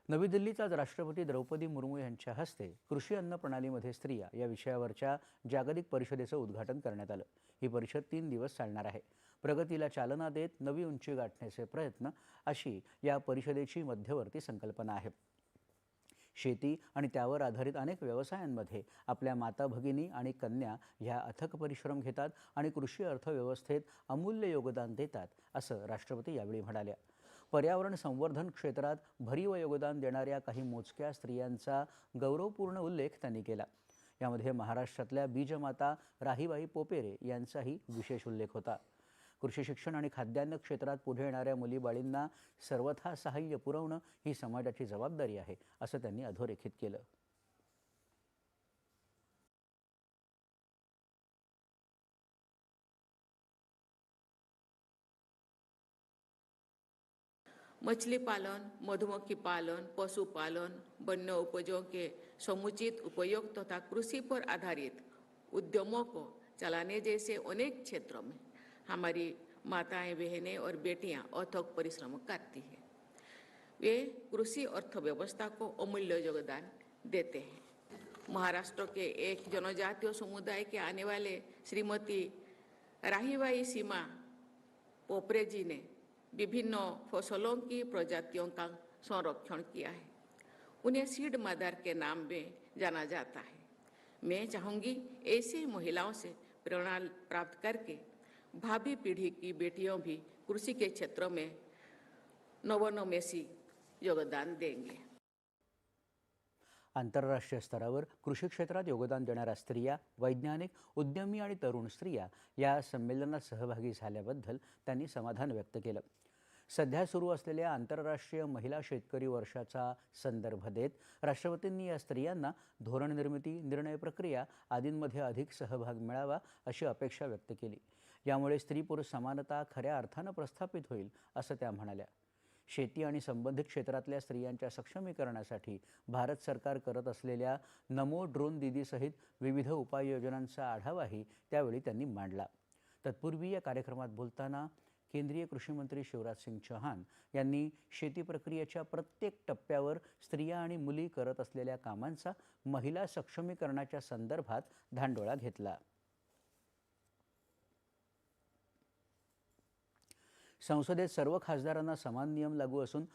नवी दिल्लीत आज राष्ट्रपती द्रौपदी मुर्मू यांच्या हस्ते कृषी अन्न प्रणालीमध्ये स्त्रिया या विषयावरच्या जागतिक परिषदेचं उद्घाटन करण्यात आलं। ही परिषद 3 दिवस चालणार आहे। प्रगतीला चालना देत नवी उंची गाठण्याचे प्रयत्न अशी या परिषदेची मध्यवर्ती संकल्पना आहे। शेती आणि त्यावर आधारित अनेक व्यवसायांमध्ये आपल्या माता भगिनी आणि कन्या ह्या अथक परिश्रम घेतात आणि कृषी अर्थव्यवस्थेत अमूल्य योगदान देतात, असं राष्ट्रपती यावेळी म्हणाल्या। पर्यावरण संवर्धन क्षेत्रात भरीव योगदान देणाऱ्या काही मोजक्या स्त्रियांचा गौरवपूर्ण उल्लेख त्यांनी केला। यामध्ये महाराष्ट्रातल्या बीजमाता राहीबाई पोपेरे यांचाही विशेष उल्लेख होता। कृषी शिक्षण आणि खाद्यान्न क्षेत्रात पुढे येणाऱ्या मुलीबाळींना सर्वथा सहाय्य पुरवणं ही समाजाची जबाबदारी आहे, असं त्यांनी अधोरेखित केलं। मछली पालन, मधुमक्खी पालन, पशुपालन, वन्य उपजों के समुचित उपयोग तथा कृषि पर आधारित उद्यमों को चलाने जैसे अनेक क्षेत्रों में हमारी माताएं, बहनें और बेटियां अथक परिश्रम करती हैं। वे कृषि अर्थव्यवस्था को अमूल्य योगदान देते हैं। महाराष्ट्र के एक जनजातीय समुदाय के आने वाले श्रीमती राहीबाई सीमा पोपरे जी ने विभिन्न फसलों की प्रजातियों का संरक्षण किया है। उन्हें सीड मदर के नाम में जाना जाता है। मैं चाहूँगी ऐसी महिलाओं से प्रेरणा प्राप्त करके भावी पीढ़ी की बेटियों भी कृषि के क्षेत्र में नवोन्मेषी योगदान देंगे। आंतरराष्ट्रीय स्तरावर कृषी क्षेत्रात योगदान देणाऱ्या स्त्रिया, वैज्ञानिक, उद्यमी आणि तरुण स्त्रिया या संमेलनात सहभागी झाल्याबद्दल त्यांनी समाधान व्यक्त केलं। सध्या सुरू असलेल्या आंतरराष्ट्रीय महिला शेतकरी वर्षाचा संदर्भ देत राष्ट्रपतींनी या स्त्रियांना धोरण निर्मिती, निर्णय प्रक्रिया आदींमध्ये अधिक सहभाग मिळावा अशी अपेक्षा व्यक्त केली। यामुळे स्त्री-पुरुष समानता खऱ्या अर्थानं प्रस्थापित होईल, असं त्या म्हणाल्या। शेती आणि संबंधित क्षेत्रातल्या स्त्रियांच्या सक्षमीकरणासाठी भारत सरकार करत असलेल्या नमो ड्रोन दीदीसहित विविध उपाययोजनांचा आढावाही त्यावेळी त्यांनी मांडला। तत्पूर्वी या कार्यक्रमात बोलताना केंद्रीय कृषी मंत्री शिवराज सिंग चौहान यांनी शेती प्रक्रियेच्या प्रत्येक टप्प्यावर स्त्रिया आणि मुली करत असलेल्या कामांचा महिला सक्षमीकरणाच्या संदर्भात धांडोळा घेतला। संसदेत सर्व खासदारांना समान नियम लागू असून